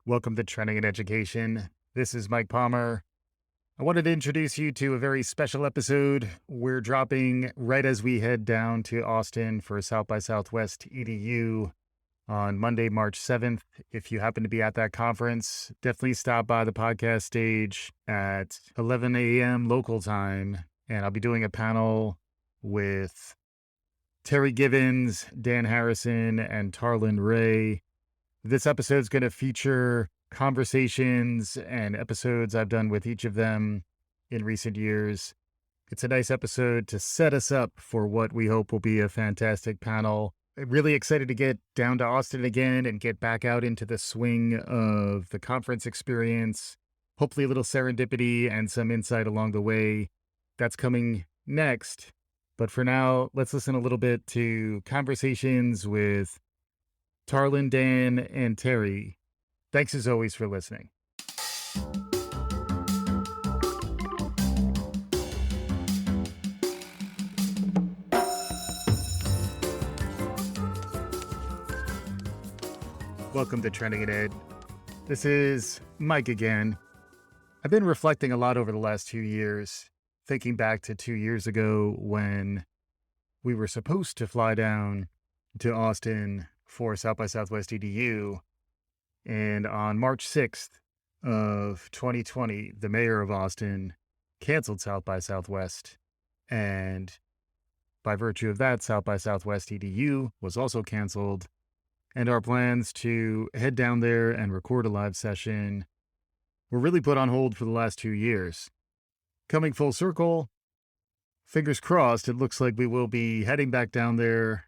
Welcome to Trending in Education. This is Mike Palmer. I wanted to introduce you to a very special episode. We're dropping right as we head down to Austin for South by Southwest EDU on Monday, March 7th. If you happen to be at that conference, definitely stop by the podcast stage at 11 a.m. local time. And I'll be doing a panel with Terri Gibbons, Dan Harrison, and Tarlin Ray. This episode is going to feature conversations and episodes I've done with each of them in recent years. It's a nice episode to set us up for what we hope will be a fantastic panel. I'm really excited to get down to Austin again and get back out into the swing of the conference experience. Hopefully a little serendipity and some insight along the way. That's coming next. But for now, let's listen a little bit to conversations with Tarlin, Dan, and Terri. Thanks as always for listening. Welcome to Trending in Ed. This is Mike again. I've been reflecting a lot over the last 2 years, thinking back to 2 years ago when we were supposed to fly down to Austin for South by Southwest EDU. And on March 6th of 2020, the mayor of Austin canceled South by Southwest. And by virtue of that, South by Southwest EDU was also canceled. And our plans to head down there and record a live session were really put on hold for the last 2 years. Coming full circle, fingers crossed, it looks like we will be heading back down there.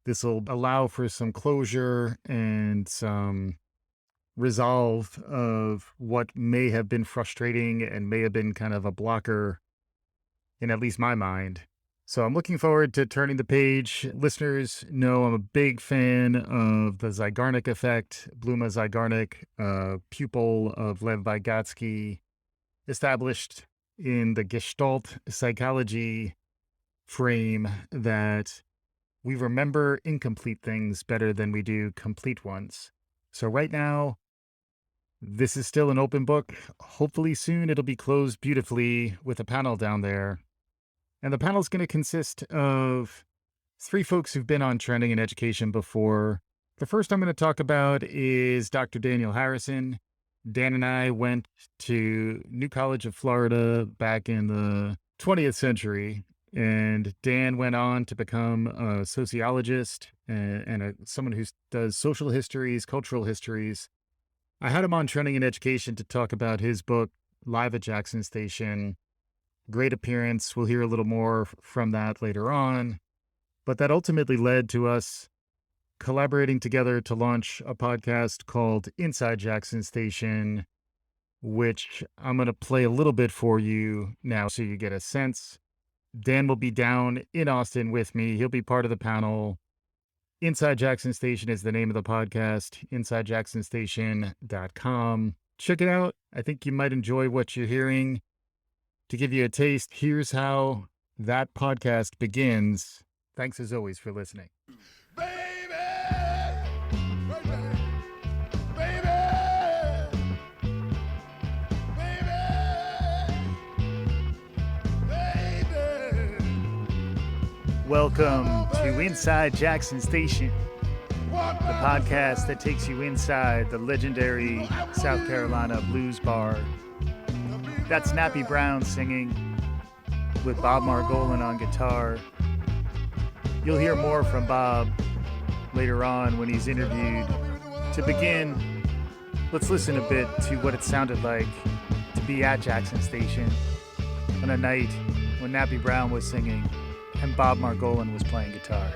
This will allow for some closure and some resolve of what may have been frustrating and may have been kind of a blocker in at least my mind. So I'm looking forward to turning the page. Listeners know I'm a big fan of the Zygarnik effect. Bluma Zygarnik, a pupil of Lev Vygotsky, established in the Gestalt psychology frame that we remember incomplete things better than we do complete ones. So right now, this is still an open book. Hopefully soon it'll be closed beautifully with a panel down there. And the panel is going to consist of 3 folks who've been on Trending in Education before. The first I'm going to talk about is Dr. Daniel Harrison. Dan and I went to New College of Florida back in the 20th century. And Dan went on to become a sociologist and someone who does social histories, cultural histories. I had him on Trending in Education to talk about his book, Live at Jackson Station. Great appearance. We'll hear a little more from that later on. But that ultimately led to us collaborating together to launch a podcast called Inside Jackson Station, which I'm going to play a little bit for you now so you get a sense. Dan will be down in Austin with me. He'll be part of the panel. Inside Jackson Station is the name of the podcast, InsideJacksonStation.com. Check it out. I think you might enjoy what you're hearing. To give you a taste, here's how that podcast begins. Thanks as always for listening. Welcome to Inside Jackson Station, the podcast that takes you inside the legendary South Carolina blues bar. That's Nappy Brown singing with Bob Margolin on guitar. You'll hear more from Bob later on when he's interviewed. To begin, let's listen a bit to what it sounded like to be at Jackson Station on a night when Nappy Brown was singing and Bob Margolin was playing guitar.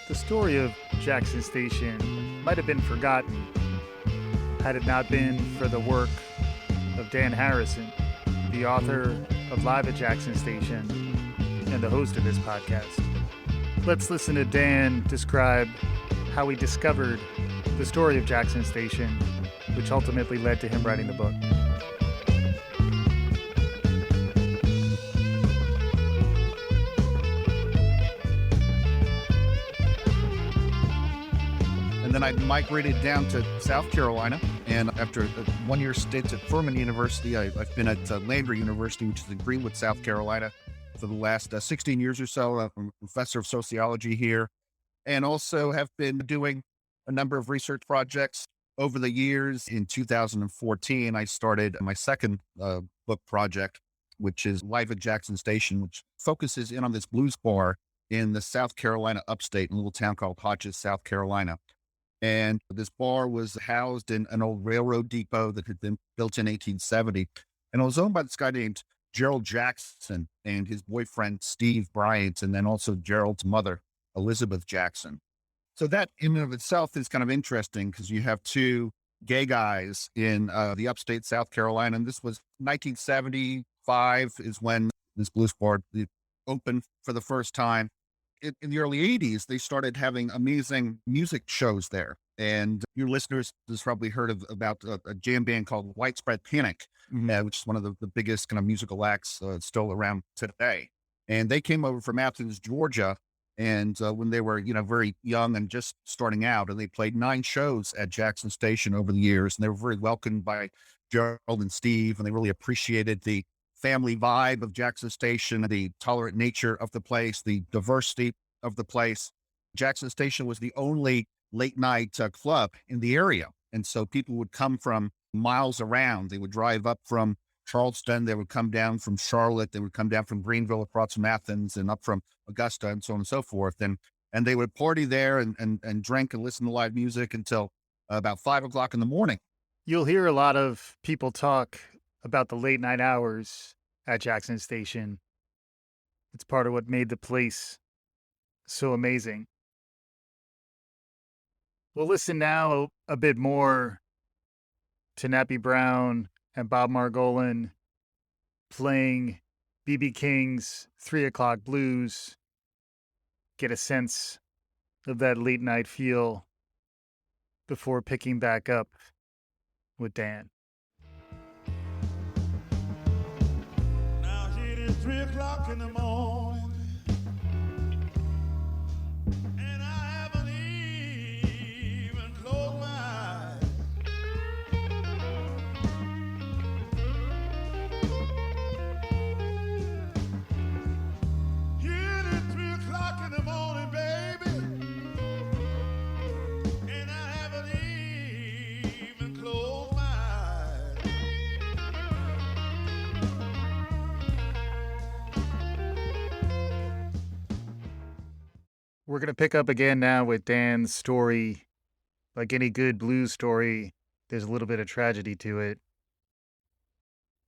The story of Jackson Station might have been forgotten had it not been for the work of Dan Harrison, the author of Live at Jackson Station and the host of this podcast. Let's listen to Dan describe how he discovered the story of Jackson Station, which ultimately led to him writing the book. And then I migrated down to South Carolina. And after a one-year stint at Furman University, I've been at Lander University, which is in Greenwood, South Carolina, for the last 16 years or so. I'm a professor of sociology here, and also have been doing a number of research projects over the years. In 2014, I started my second book project, which is Live at Jackson Station, which focuses in on this blues bar in the South Carolina upstate, in a little town called Hodges, South Carolina. And this bar was housed in an old railroad depot that had been built in 1870. And it was owned by this guy named Gerald Jackson and his boyfriend, Steve Bryant, and then also Gerald's mother, Elizabeth Jackson. So that in and of itself is kind of interesting because you have two gay guys in the upstate South Carolina. And this was 1975 is when this blues bar opened for the first time. In the early 80s, they started having amazing music shows there. And your listeners has probably heard about a jam band called Widespread Panic, which is one of the biggest kind of musical acts still around today. And they came over from Athens, Georgia. And when they were, very young and just starting out, and they played 9 shows at Jackson Station over the years. And they were very welcomed by Gerald and Steve, and they really appreciated the family vibe of Jackson Station, the tolerant nature of the place, the diversity of the place. Jackson Station was the only late night club in the area. And so people would come from miles around. They would drive up from Charleston. They would come down from Charlotte. They would come down from Greenville across from Athens and up from Augusta and so on and so forth. And they would party there and drink and listen to live music until about 5 o'clock in the morning. You'll hear a lot of people talk about the late night hours at Jackson Station. It's part of what made the place so amazing. We'll listen now a bit more to Nappy Brown and Bob Margolin playing B.B. King's 3 O'Clock Blues. Get a sense of that late night feel before picking back up with Dan. 3 o'clock in the morning, and I haven't even closed my eyes. Here it is 3 o'clock in the morning, baby, and I haven't even closed my eyes. We're going to pick up again now with Dan's story. Like any good blues story, there's a little bit of tragedy to it.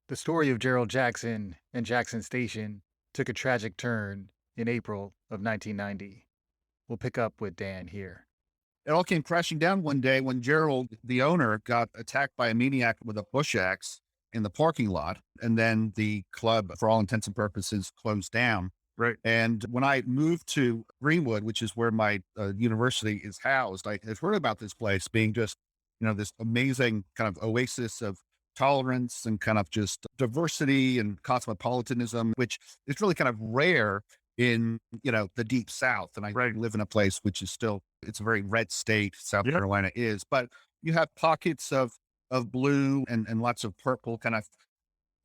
The story of Gerald Jackson and Jackson Station took a tragic turn in April of 1990. We'll pick up with Dan here. It all came crashing down one day when Gerald, the owner, got attacked by a maniac with a bush axe in the parking lot. And then the club, for all intents and purposes, closed down. Right. And when I moved to Greenwood, which is where my university is housed, I had heard about this place being just, this amazing kind of oasis of tolerance and kind of just diversity and cosmopolitanism, which is really kind of rare in, the deep South. And I live in a place which is still, it's a very red state, South Carolina is, but you have pockets of blue and lots of purple kind of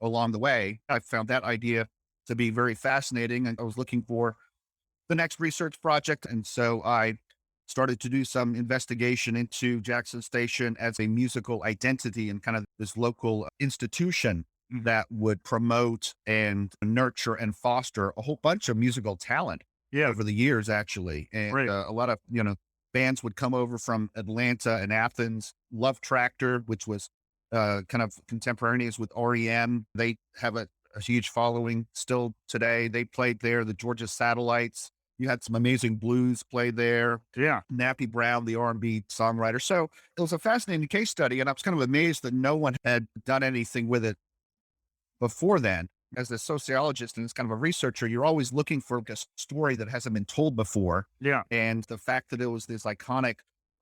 along the way. I found that idea to be very fascinating. And I was looking for the next research project. And so I started to do some investigation into Jackson Station as a musical identity and kind of this local institution that would promote and nurture and foster a whole bunch of musical talent over the years, actually. And a lot of, bands would come over from Atlanta and Athens. Love Tractor, which was kind of contemporaneous with REM. They have a huge following still today. They played there. The Georgia Satellites You had some amazing blues played there. Yeah. Nappy Brown, the R&B songwriter. So it was a fascinating case study, and I was kind of amazed that no one had done anything with it before then. As a sociologist and as kind of a researcher, you're always looking for a story that hasn't been told before. Yeah. And the fact that it was this iconic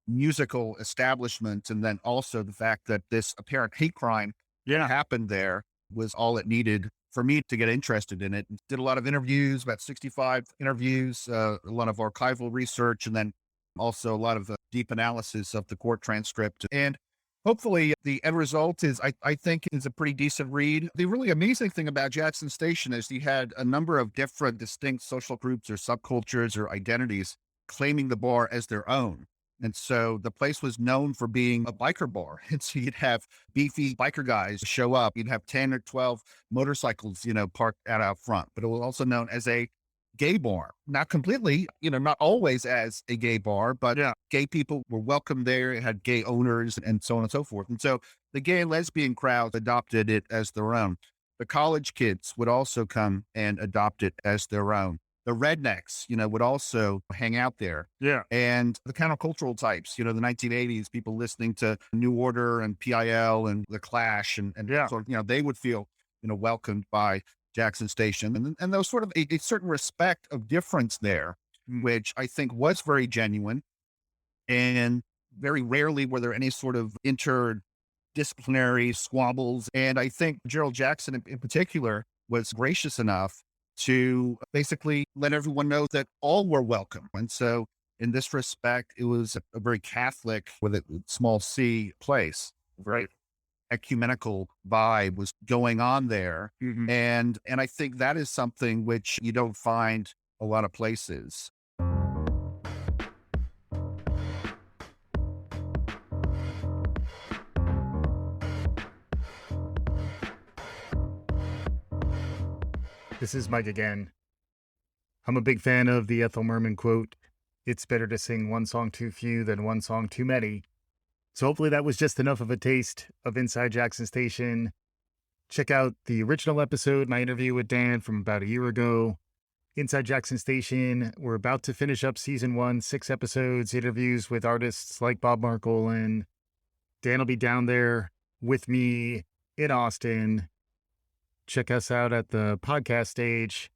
musical establishment, and then also the fact that this apparent hate crime Yeah. happened there was all it needed for me to get interested in it. Did a lot of interviews, about 65 interviews, a lot of archival research, and then also a lot of deep analysis of the court transcript. And hopefully the end result is, I think, is a pretty decent read. The really amazing thing about Jackson Station is you had a number of different distinct social groups or subcultures or identities claiming the bar as their own. And so the place was known for being a biker bar. And so you'd have beefy biker guys show up. You'd have 10 or 12 motorcycles, parked out front. But it was also known as a gay bar. Not completely, not always as a gay bar, but Yeah. gay people were welcome there. It had gay owners and so on and so forth. And so the gay and lesbian crowd adopted it as their own. The college kids would also come and adopt it as their own. The rednecks, would also hang out there. Yeah. And the countercultural types, the 1980s, people listening to New Order and PIL and The Clash and Yeah. sort of, they would feel, welcomed by Jackson Station. And there was sort of a certain respect of difference there, which I think was very genuine. And very rarely were there any sort of interdisciplinary squabbles. And I think Gerald Jackson in particular was gracious enough to basically let everyone know that all were welcome. And so in this respect, it was a very Catholic, with a small c place, very ecumenical vibe was going on there. Mhm. And I think that is something which you don't find a lot of places. This is Mike again. I'm a big fan of the Ethel Merman quote, "It's better to sing one song too few than one song too many." So hopefully that was just enough of a taste of Inside Jackson Station. Check out the original episode, my interview with Dan from about a year ago. Inside Jackson Station, we're about to finish up season 1, 6 episodes, interviews with artists like Bob Marcolin. Dan will be down there with me in Austin. Check us out at the podcast stage.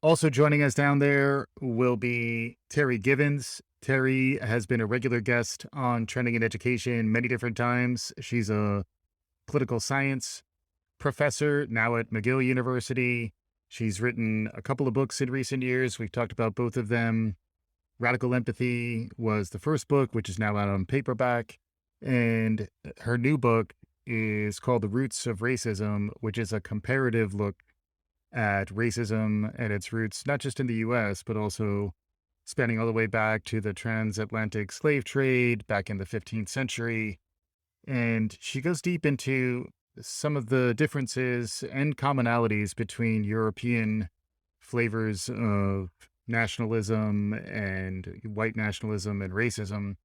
Also joining us down there will be Terri Givens. Terri has been a regular guest on Trending in Education many different times. She's a political science professor now at McGill University. She's written a couple of books in recent years. We've talked about both of them. Radical Empathy was the first book, which is now out on paperback. And her new book is called The Roots of Racism, which is a comparative look at racism and its roots, not just in the US, but also spanning all the way back to the transatlantic slave trade back in the 15th century. And she goes deep into some of the differences and commonalities between European flavors of nationalism and white nationalism and racism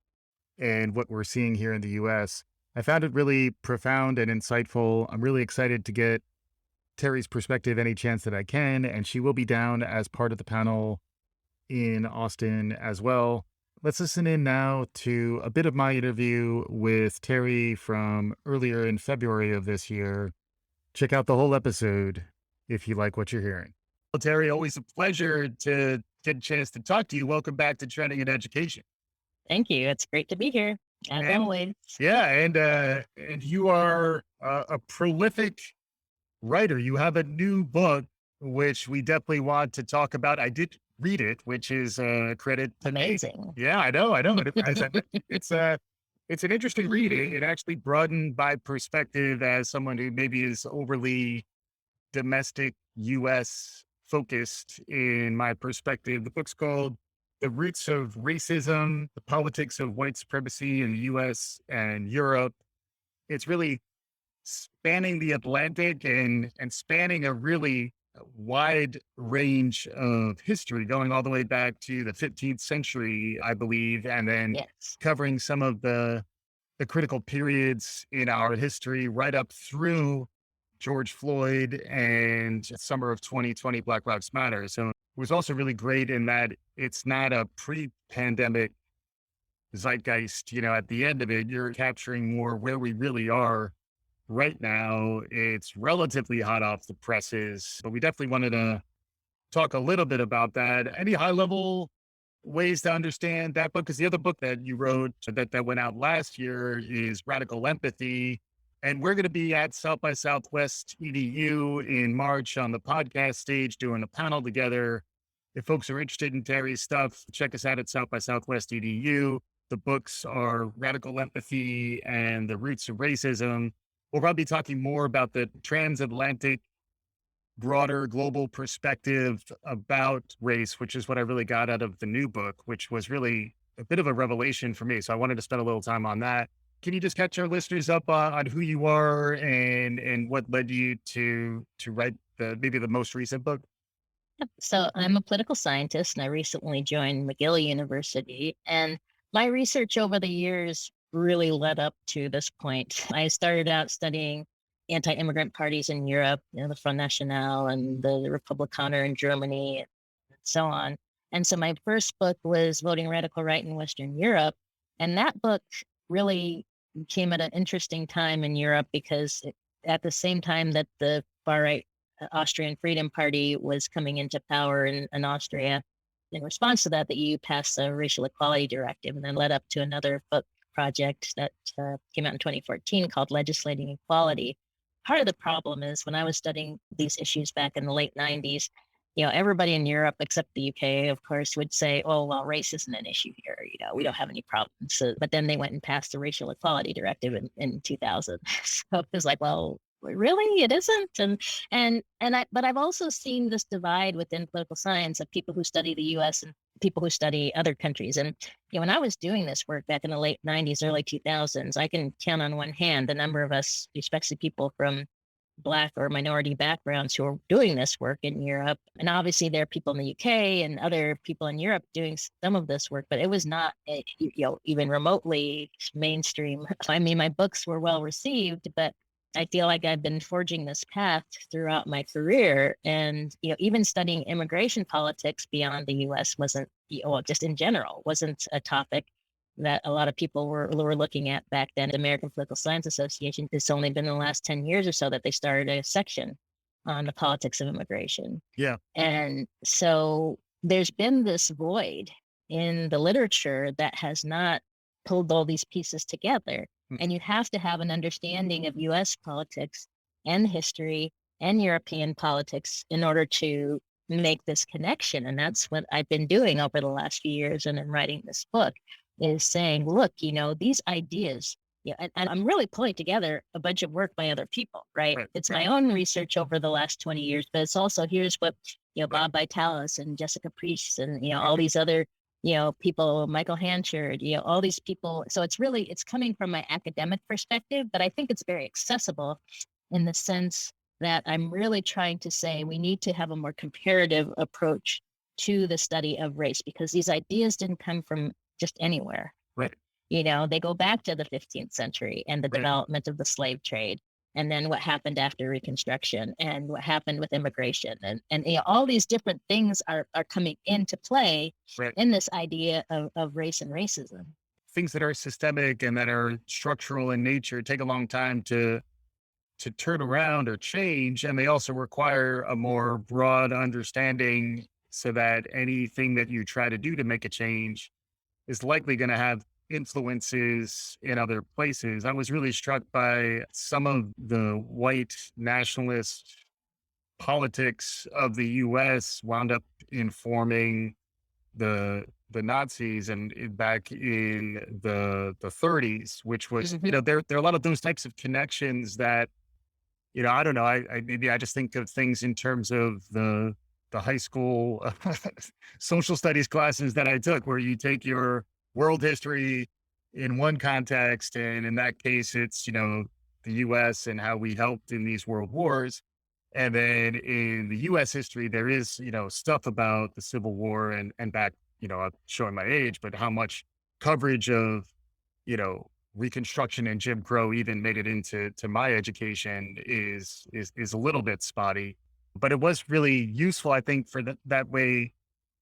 and what we're seeing here in the US. I found it really profound and insightful. I'm really excited to get Terri's perspective any chance that I can, and she will be down as part of the panel in Austin as well. Let's listen in now to a bit of my interview with Terri from earlier in February of this year. Check out the whole episode if you like what you're hearing. Well, Terri, always a pleasure to get a chance to talk to you. Welcome back to Trending in Education. Thank you. It's great to be here, as And- always. Yeah, and you are a prolific writer. You have a new book, which we definitely want to talk about. I did read it, which is credit. Amazing. Yeah, I know. It's an interesting read. It actually broadened my perspective as someone who maybe is overly domestic U.S. focused in my perspective. The book's called The Roots of Racism, The Politics of White Supremacy in the U.S. and Europe. It's really spanning the Atlantic and spanning a really wide range of history, going all the way back to the 15th century, I believe, and then Yes. covering some of the critical periods in our history right up through George Floyd and summer of 2020, Black Lives Matter. So was also really great in that it's not a pre-pandemic zeitgeist. At the end of it, you're capturing more where we really are right now. It's relatively hot off the presses, but we definitely wanted to talk a little bit about that. Any high level ways to understand that book? Because the other book that you wrote that went out last year is Radical Empathy. And we're going to be at South by Southwest EDU in March on the podcast stage doing a panel together. If folks are interested in Terry's stuff, check us out at South by Southwest EDU. The books are Radical Empathy and The Roots of Racism. We'll probably be talking more about the transatlantic, broader global perspective about race, which is what I really got out of the new book, which was really a bit of a revelation for me. So I wanted to spend a little time on that. Can you just catch our listeners up on who you are and what led you to write maybe the most recent book? Yep. So I'm a political scientist and I recently joined McGill University. And my research over the years really led up to this point. I started out studying anti-immigrant parties in Europe, the Front National and the Republikaner in Germany, and so on. And so my first book was Voting Radical Right in Western Europe. And that book really came at an interesting time in Europe because at the same time that the far right Austrian Freedom Party was coming into power in Austria, in response to that, the EU passed a racial equality directive and then led up to another book project that came out in 2014 called Legislating Equality. Part of the problem is when I was studying these issues back in the late 90s, everybody in Europe, except the UK, of course, would say, oh, well, race isn't an issue here. We don't have any problems. So, but then they went and passed the racial equality directive in 2000. So it was like, well, really, it isn't. But I've also seen this divide within political science of people who study the US and people who study other countries. And when I was doing this work back in the late 90s, early 2000s, I can count on one hand the number of us, especially people from Black or minority backgrounds who are doing this work in Europe. And obviously there are people in the UK and other people in Europe doing some of this work, but it was not, even remotely mainstream. I mean, my books were well received, but I feel like I've been forging this path throughout my career. And, even studying immigration politics beyond the US wasn't, just in general, wasn't a topic that a lot of people were looking at back then. The American Political Science Association, it's only been in the last 10 years or so that they started a section on the politics of immigration. Yeah. And so there's been this void in the literature that has not pulled all these pieces together. And you have to have an understanding of US politics and history and European politics in order to make this connection. And that's what I've been doing over the last few years and in writing this book, is saying, look, these ideas, and I'm really pulling together a bunch of work by other people, right? It's my own research over the last 20 years, but it's also, here's what, Bob Vitalis and Jessica Priest and, all these other, people, Michael Hanchard, all these people. So it's coming from my academic perspective, but I think it's very accessible in the sense that I'm really trying to say we need to have a more comparative approach to the study of race, because these ideas didn't come from just anywhere. Right. They go back to the 15th century and the development of the slave trade. And then what happened after Reconstruction and what happened with immigration. And all these different things are coming into play in this idea of race and racism. Things that are systemic and that are structural in nature take a long time to turn around or change. And they also require a more broad understanding so that anything that you try to do to make a change is likely going to have influences in other places. I was really struck by some of the white nationalist politics of the US wound up informing the Nazis and back in the 30s, which was, there are a lot of those types of connections that, I don't know, I maybe I just think of things in terms of the high school social studies classes that I took, where you take your world history in one context, and in that case, it's, the US and how we helped in these world wars. And then in the US history, there is, stuff about the Civil War and back, I'm showing my age, but how much coverage of, Reconstruction and Jim Crow even made it into my education is a little bit spotty. But it was really useful, I think, for that way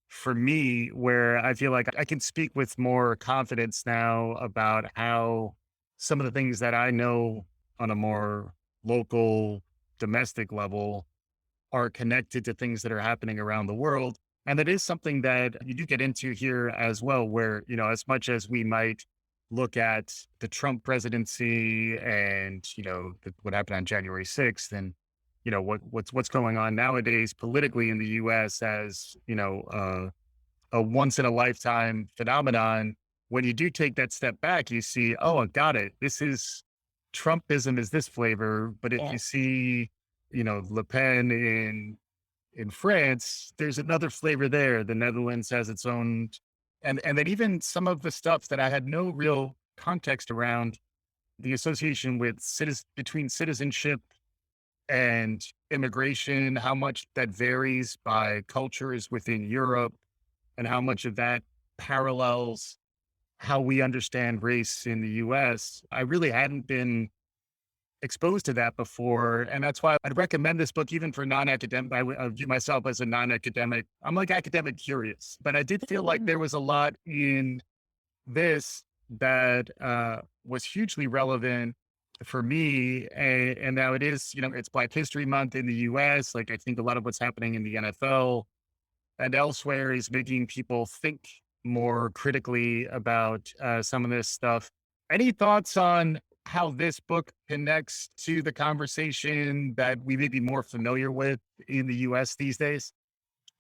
for me, where I feel like I can speak with more confidence now about how some of the things that I know on a more local, domestic level are connected to things that are happening around the world. And that is something that you do get into here as well, where, as much as we might look at the Trump presidency and, what happened on January 6th and, what's going on nowadays politically in the US as, a once in a lifetime phenomenon. When you do take that step back, you see, oh, I got it. This is Trumpism is this flavor. But if Yeah. you see, Le Pen in France, there's another flavor there. The Netherlands has its own, and then even some of the stuff that I had no real context around, the association with between citizenship and immigration, how much that varies by cultures within Europe, and how much of that parallels how we understand race in the US. I really hadn't been exposed to that before. And that's why I'd recommend this book, even for non-academic. I view myself as a non-academic. I'm like academic curious, but I did feel like there was a lot in this that was hugely relevant for me. And now it is, it's Black History Month in the US. Like I think a lot of what's happening in the NFL and elsewhere is making people think more critically about some of this stuff. Any thoughts on how this book connects to the conversation that we may be more familiar with in the US these days?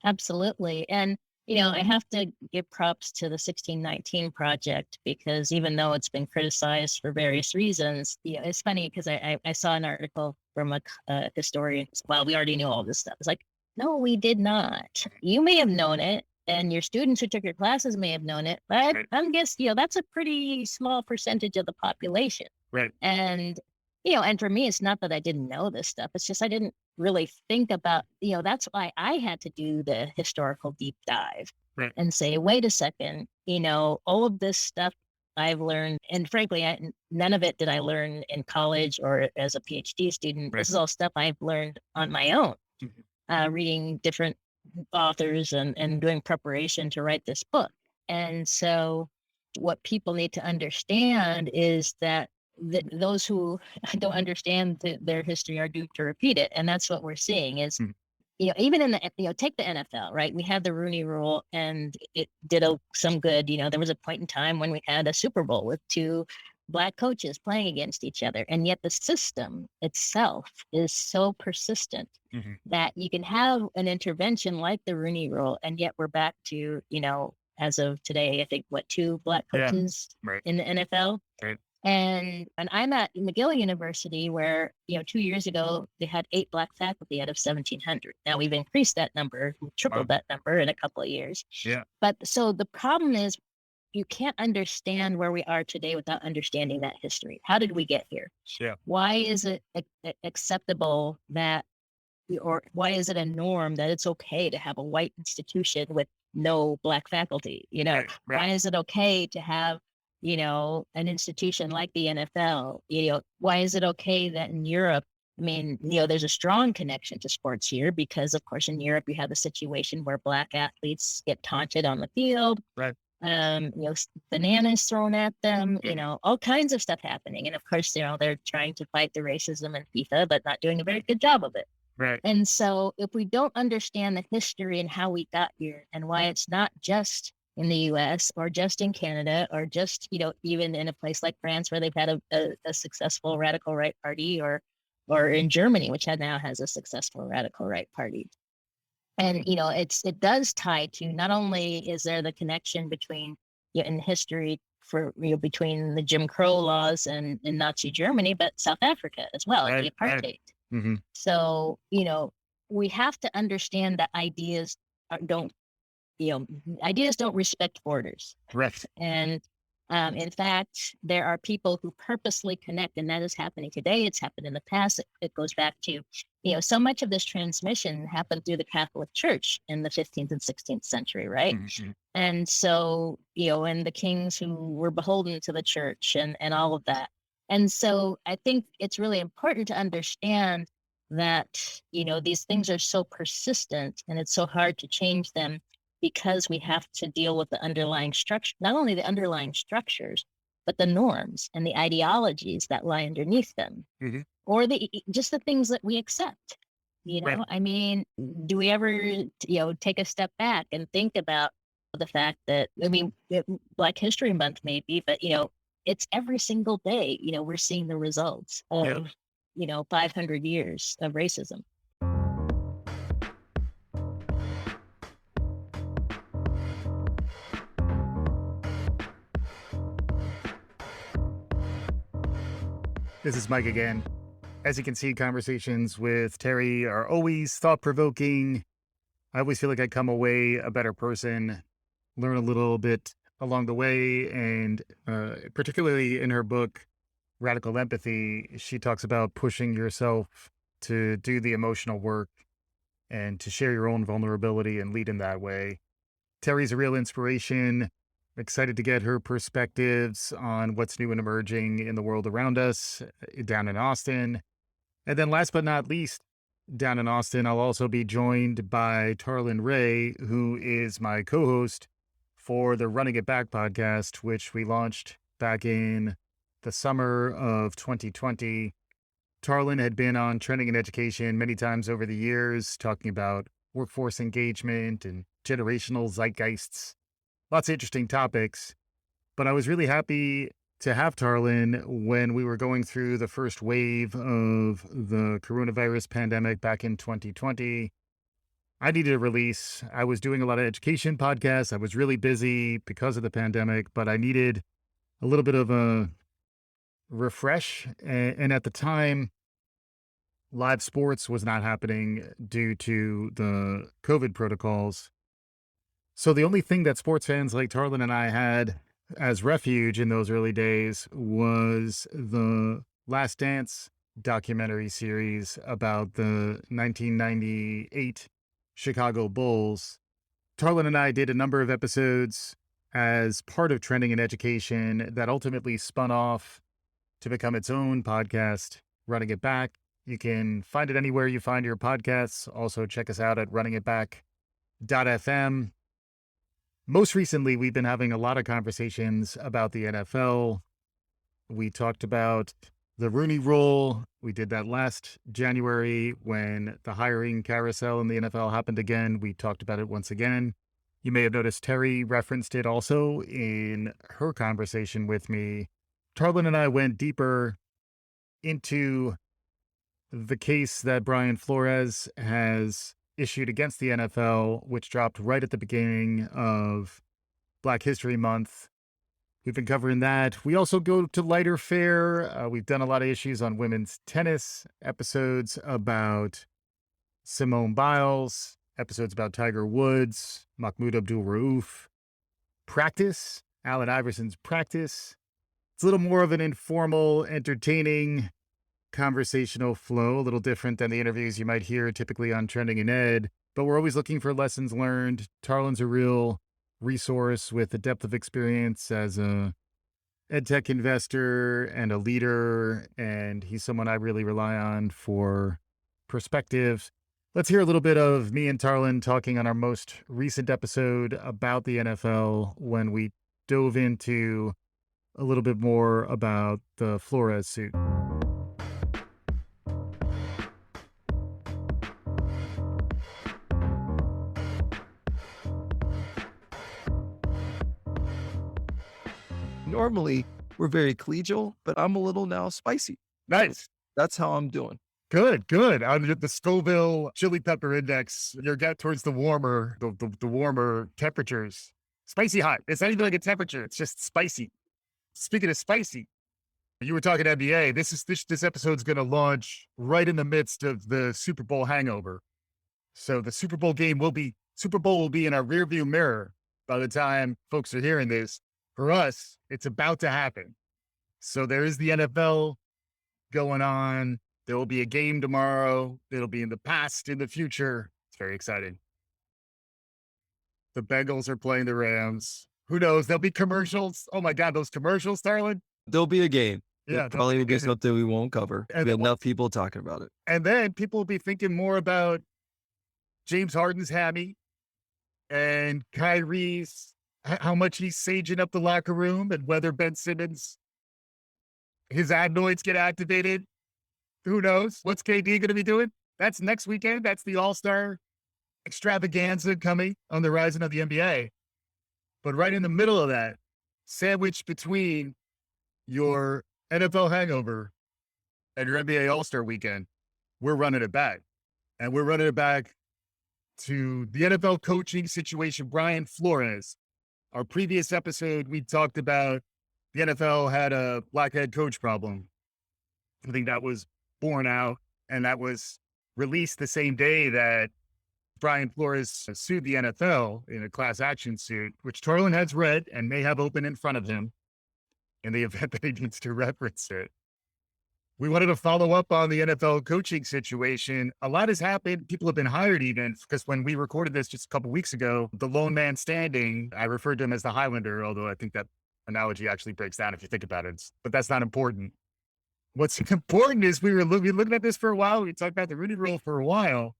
Absolutely. And, I have to give props to the 1619 project because even though it's been criticized for various reasons, it's funny because I saw an article from a historian. Well, we already knew all this stuff. It's like, no, we did not. You may have known it, and your students who took your classes may have known it, but Right. I guess, that's a pretty small percentage of the population. Right. And, and for me, it's not that I didn't know this stuff. It's just I didn't really think about, that's why I had to do the historical deep dive Right. and say, wait a second, all of this stuff I've learned, and frankly, none of it did I learn in college or as a PhD student. Right. This is all stuff I've learned on my own, Mhm. reading different authors and doing preparation to write this book. And so what people need to understand is that those who don't understand their history are doomed to repeat it. And that's what we're seeing is, Mhm. Even in the, take the NFL, right? We had the Rooney Rule and it did some good. There was a point in time when we had a Super Bowl with two Black coaches playing against each other. And yet the system itself is so persistent Mhm. that you can have an intervention like the Rooney Rule. And yet we're back to, as of today, I think, two Black Yeah. coaches Right. in the NFL. Right. And I'm at McGill University where, 2 years ago, they had 8 Black faculty out of 1,700. Now we've increased that number, we've tripled that number in a couple of years. Yeah. But so the problem is you can't understand where we are today without understanding that history. How did we get here? Yeah. Why is it acceptable that, or why is it a norm that it's okay to have a white institution with no Black faculty? Right. Why is it okay to have, an institution like the NFL? Why is it okay that in Europe, I mean, there's a strong connection to sports here because, of course, in Europe, you have the situation where Black athletes get taunted on the field. Right. Bananas thrown at them, Mhm. all kinds of stuff happening. And of course, they're trying to fight the racism in FIFA, but not doing a very good job of it. Right. And so if we don't understand the history and how we got here and why it's not just in the US or just in Canada or just, even in a place like France where they've had a successful radical right party or in Germany, which now has a successful radical right party. And, it does tie to not only is there the connection between, in history for, between the Jim Crow laws and Nazi Germany, but South Africa as well, and the Right. Right. apartheid. Hmm. So, we have to understand that ideas don't respect borders. Right. And in fact, there are people who purposely connect, and that is happening today. It's happened in the past. It goes back to, so much of this transmission happened through the Catholic Church in the 15th and 16th century, right? Mhm. And so, and the kings who were beholden to the church and all of that. And so I think it's really important to understand that, these things are so persistent and it's so hard to change them because we have to deal with the underlying structure, not only the underlying structures, but the norms and the ideologies that lie underneath them, Mhm. or just the things that we accept. Right. I mean, do we ever, take a step back and think about the fact that, Black History Month maybe, but, it's every single day, we're seeing the results Yeah. of, 500 years of racism. This is Mike again. As you can see, conversations with Terri are always thought provoking. I always feel like I come away a better person, learn a little bit along the way. And particularly in her book, Radical Empathy, she talks about pushing yourself to do the emotional work and to share your own vulnerability and lead in that way. Terri's a real inspiration. Excited to get her perspectives on what's new and emerging in the world around us down in Austin. And then last but not least, down in Austin, I'll also be joined by Tarlin Ray, who is my co-host for the Running It Back podcast, which we launched back in the summer of 2020. Tarlin had been on Trending in Education many times over the years, talking about workforce engagement and generational zeitgeists. Lots of interesting topics. But I was really happy to have Tarlin when we were going through the first wave of the coronavirus pandemic back in 2020. I needed a release. I was doing a lot of education podcasts. I was really busy because of the pandemic, but I needed a little bit of a refresh. And at the time, live sports was not happening due to the COVID protocols. So the only thing that sports fans like Tarlin and I had as refuge in those early days was the Last Dance documentary series about the 1998 Chicago Bulls. Tarlin and I did a number of episodes as part of Trending in Education that ultimately spun off to become its own podcast, Running It Back. You can find it anywhere you find your podcasts. Also, check us out at runningitback.fm. Most recently, we've been having a lot of conversations about the NFL. We talked about the Rooney Rule. We did that last January when the hiring carousel in the NFL happened again. We talked about it once again. You may have noticed Terri referenced it also in her conversation with me. Tarlin and I went deeper into the case that Brian Flores has issued against the NFL, which dropped right at the beginning of Black History Month. We've been covering that. We also go to lighter fare. We've done a lot of issues on women's tennis, episodes about Simone Biles, episodes about Tiger Woods, Mahmoud Abdul-Rauf, practice, Allen Iverson's practice. It's a little more of an informal, entertaining, conversational flow, a little different than the interviews you might hear typically on Trending in Ed, but we're always looking for lessons learned. Tarlin's a real resource with a depth of experience as a edtech investor and a leader, and he's someone I really rely on for perspective. Let's hear a little bit of me and Tarlin talking on our most recent episode about the NFL when we dove into a little bit more about the Flores suit. Normally, we're very collegial, but I'm a little now spicy. Nice. That's how I'm doing. Good, good. On the Scoville chili pepper index, you're get towards the warmer, the warmer temperatures. Spicy hot. It's not even like a temperature. It's just spicy. Speaking of spicy, you were talking NBA. This episode's going to launch right in the midst of the Super Bowl hangover. So the Super Bowl will be in our rearview mirror by the time folks are hearing this. For us, it's about to happen. So there is the NFL going on. There will be a game tomorrow. It'll be in the past, in the future. It's very exciting. The Bengals are playing the Rams. Who knows? There'll be commercials. Oh my God, those commercials, Tarlin. There'll be a game. Yeah. It probably will be something we won't cover. And We have then enough people talking about it. And then people will be thinking more about James Harden's hammy and Kyrie's, how much he's saging up the locker room, and whether Ben Simmons, his adenoids get activated. Who knows? What's KD going to be doing? That's next weekend. That's the All-Star extravaganza coming on the horizon of the NBA. But right in the middle of that, sandwiched between your NFL hangover and your NBA All-Star weekend, we're running it back. And we're running it back to the NFL coaching situation. Brian Flores. Our previous episode, we talked about the NFL had a black head coach problem. I think that was borne out, and that was released the same day that Brian Flores sued the NFL in a class action suit, which Tarlin has read and may have open in front of him in the event that he needs to reference it. We wanted to follow up on the NFL coaching situation. A lot has happened. People have been hired even, because when we recorded this just a couple weeks ago, the lone man standing, I referred to him as the Highlander, although I think that analogy actually breaks down if you think about it. But that's not important. What's important is we were looking at this for a while. We talked about the Rooney Rule for a while.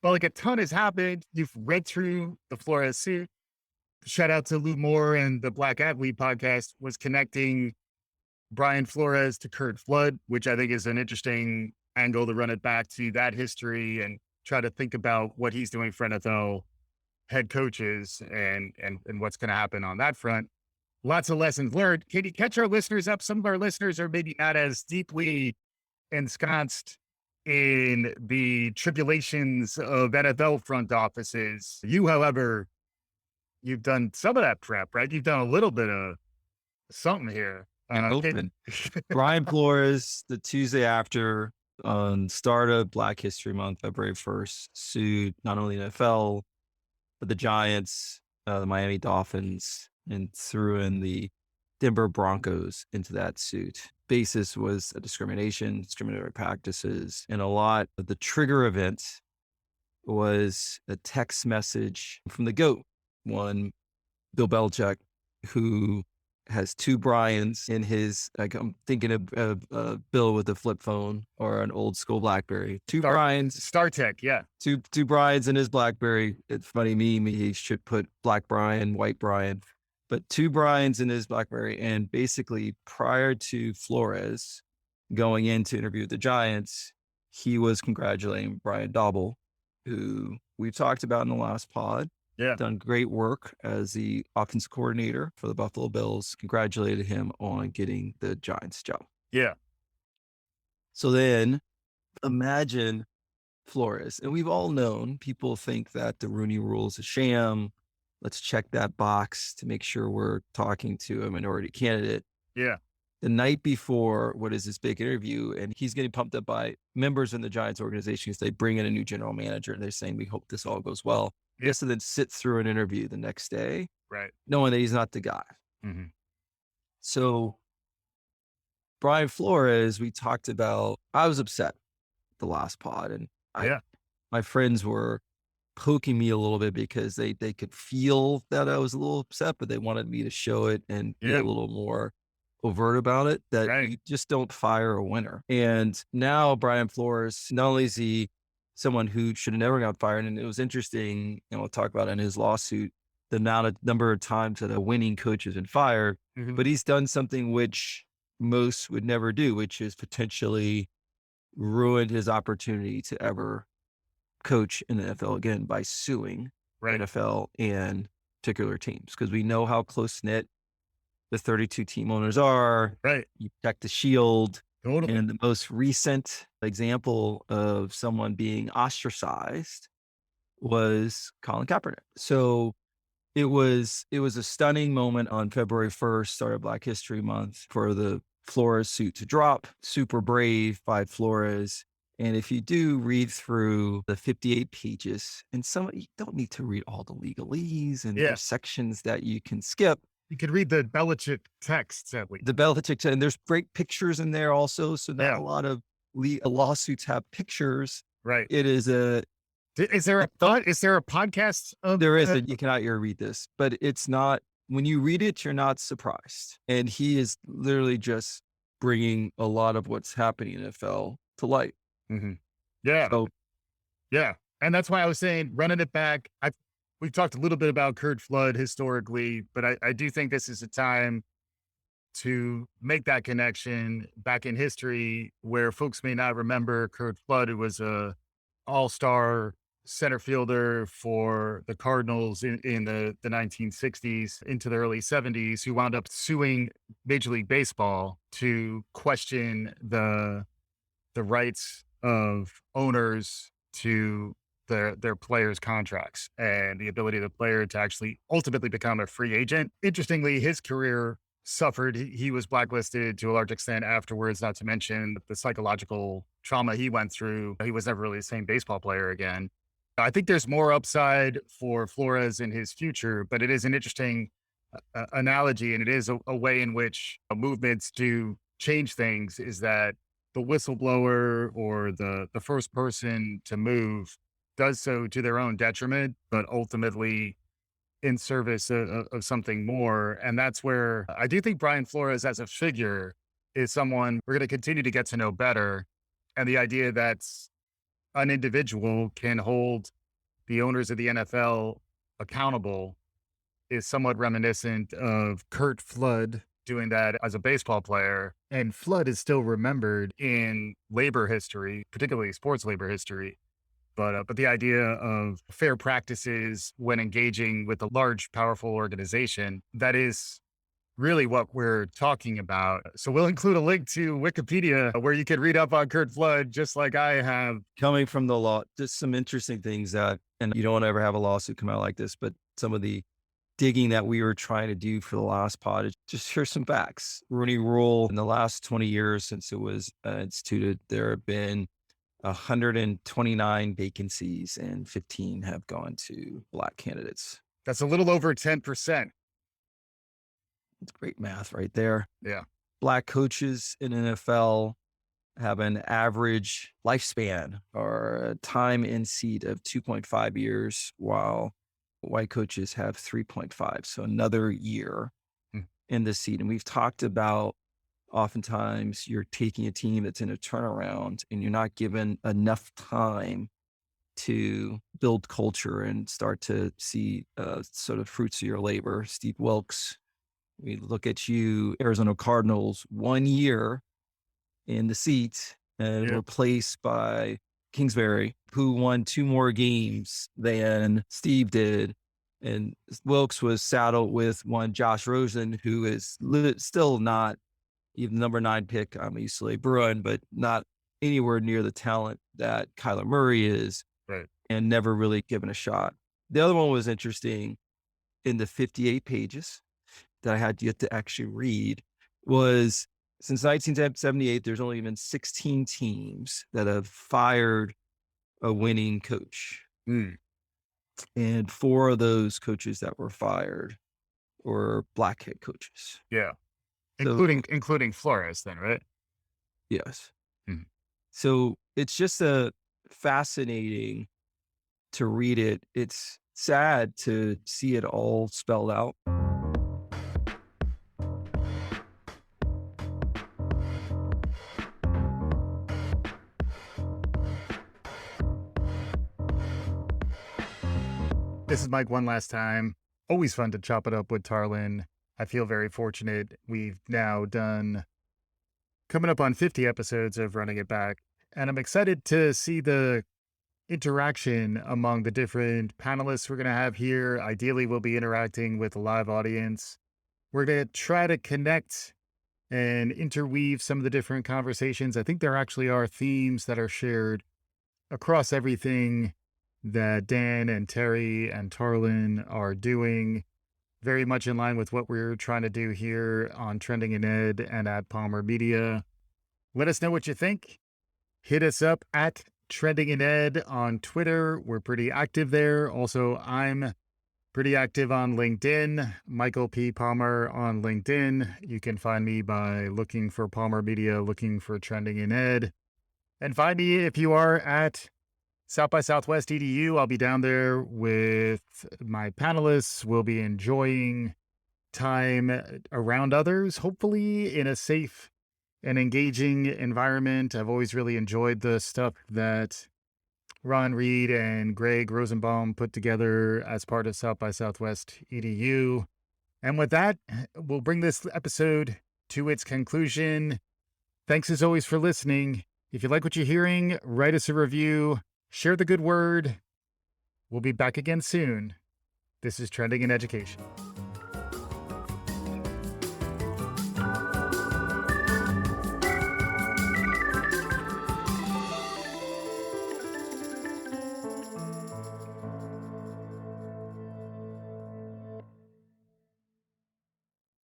But like a ton has happened. You've read through the Flores suit. Shout out to Lou Moore and the Black Athlete podcast was connecting Brian Flores to Kurt Flood, which I think is an interesting angle to run it back to that history and try to think about what he's doing for NFL head coaches and what's going to happen on that front. Lots of lessons learned. Can you catch our listeners up? Some of our listeners are maybe not as deeply ensconced in the tribulations of NFL front offices. You, however, you've done some of that prep, right? You've done a little bit of something here. Open. Brian Flores, the Tuesday after on start of Black History Month, February 1st, sued not only the NFL, but the Giants, the Miami Dolphins, and threw in the Denver Broncos into that suit. Basis was a discriminatory practices, and a lot of the trigger event was a text message from the GOAT, one Bill Belichick, who has two Brians in his, like I'm thinking of Bill with a flip phone or an old school BlackBerry. Brians. StarTech, yeah. Two Brians in his BlackBerry. It's funny meme. He should put Black Brian, White Brian, but two Brians in his BlackBerry. And basically prior to Flores going in to interview the Giants, he was congratulating Brian Daboll, who we've talked about in the last pod. Yeah. Done great work as the offensive coordinator for the Buffalo Bills. Congratulated him on getting the Giants job. Yeah. So then imagine Flores. And we've all known people think that the Rooney Rule is a sham. Let's check that box to make sure we're talking to a minority candidate. Yeah. The night before, what is this big interview? And he's getting pumped up by members in the Giants organization because they bring in a new general manager and they're saying, we hope this all goes well. He has to then sit through an interview the next day, right, knowing that he's not the guy. Mm-hmm. So Brian Flores, we talked about, I was upset the last pod, and my friends were poking me a little bit because they could feel that I was a little upset, but they wanted me to show it and be a little more overt about it, that you just don't fire a winner. And now Brian Flores, not only is he someone who should have never got fired, and it was interesting, and we'll talk about in his lawsuit, the number of times that a winning coach has been fired, but he's done something which most would never do, which is potentially ruined his opportunity to ever coach in the NFL again by suing NFL and particular teams. Because we know how close-knit the 32 team owners are. Right. You protect the shield. Totally. And the most recent example of someone being ostracized was Colin Kaepernick. So it was a stunning moment on February 1st, start of Black History Month, for the Flores suit to drop. Super brave by Flores. And if you do read through the 58 pages, and you don't need to read all the legalese and there's sections that you can skip. You could read the Belichick texts at least. The Belichick, and there's great pictures in there also. So not a lot of lawsuits have pictures. Right. It is Is there a podcast? There isn't. You cannot read this, but it's not. When you read it, you're not surprised. And he is literally just bringing a lot of what's happening in NFL to light. Mm-hmm. Yeah. So Yeah. And that's why I was saying running it back. We've talked a little bit about Kurt Flood historically, but I do think this is a time to make that connection back in history where folks may not remember Kurt Flood, who was a all-star center fielder for the Cardinals in the 1960s into the early 70s, who wound up suing Major League Baseball to question the rights of owners to their players' contracts and the ability of the player to actually ultimately become a free agent. Interestingly, his career suffered. He was blacklisted to a large extent afterwards, not to mention the psychological trauma he went through. He was never really the same baseball player again. I think there's more upside for Flores in his future, but it is an interesting analogy, and it is a way in which movements do change things, is that the whistleblower or the first person to move does so to their own detriment, but ultimately in service of something more. And that's where I do think Brian Flores as a figure is someone we're going to continue to get to know better. And the idea that an individual can hold the owners of the NFL accountable is somewhat reminiscent of Kurt Flood doing that as a baseball player. And Flood is still remembered in labor history, particularly sports labor history. But the idea of fair practices when engaging with a large, powerful organization, that is really what we're talking about. So we'll include a link to Wikipedia where you can read up on Kurt Flood, just like I have. coming from the law, just some interesting things that, and you don't want to ever have a lawsuit come out like this, but some of the digging that we were trying to do for the last pod is just here's some facts. Rooney Rule, in the last 20 years since it was instituted, there have been 129 vacancies and 15 have gone to Black candidates. That's a little over 10%. It's great math right there. Yeah. Black coaches in NFL have an average lifespan or a time in seat of 2.5 years, while white coaches have 3.5. So another year in the seat. And we've talked about oftentimes you're taking a team that's in a turnaround and you're not given enough time to build culture and start to see sort of fruits of your labor. Steve Wilkes, we look at you, Arizona Cardinals, 1 year in the seat and replaced by Kingsbury, who won 2 more games than Steve did. And Wilkes was saddled with one Josh Rosen, who is still not even number 9 pick. I'm a UCLA Bruin, but not anywhere near the talent that Kyler Murray is, right, and never really given a shot. The other one was interesting in the 58 pages that I had yet to actually read was since 1978, there's only been 16 teams that have fired a winning coach. And 4 of those coaches that were fired were Black head coaches. Yeah. So, including Flores then, right? Yes. So it's just a fascinating to read it. It's sad to see it all spelled out. This is Mike one last time. Always fun to chop it up with Tarlin. I feel very fortunate. We've now done coming up on 50 episodes of Running It Back, and I'm excited to see the interaction among the different panelists we're going to have here. Ideally, we'll be interacting with a live audience. We're going to try to connect and interweave some of the different conversations. I think there actually are themes that are shared across everything that Dan and Terri and Tarlin are doing, very much in line with what we're trying to do here on Trending in Ed and at Palmer Media. Let us know what you think. Hit us up at Trending in Ed on Twitter. We're pretty active there. Also, I'm pretty active on LinkedIn, Michael P. Palmer on LinkedIn. You can find me by looking for Palmer Media, looking for Trending in Ed. And find me if you are at South by Southwest EDU. I'll be down there with my panelists. We'll be enjoying time around others, hopefully in a safe an engaging environment. I've always really enjoyed the stuff that Ron Reed and Greg Rosenbaum put together as part of South by Southwest EDU. And with that, we'll bring this episode to its conclusion. Thanks as always for listening. If you like what you're hearing, write us a review, share the good word. We'll be back again soon. This is Trending in Education.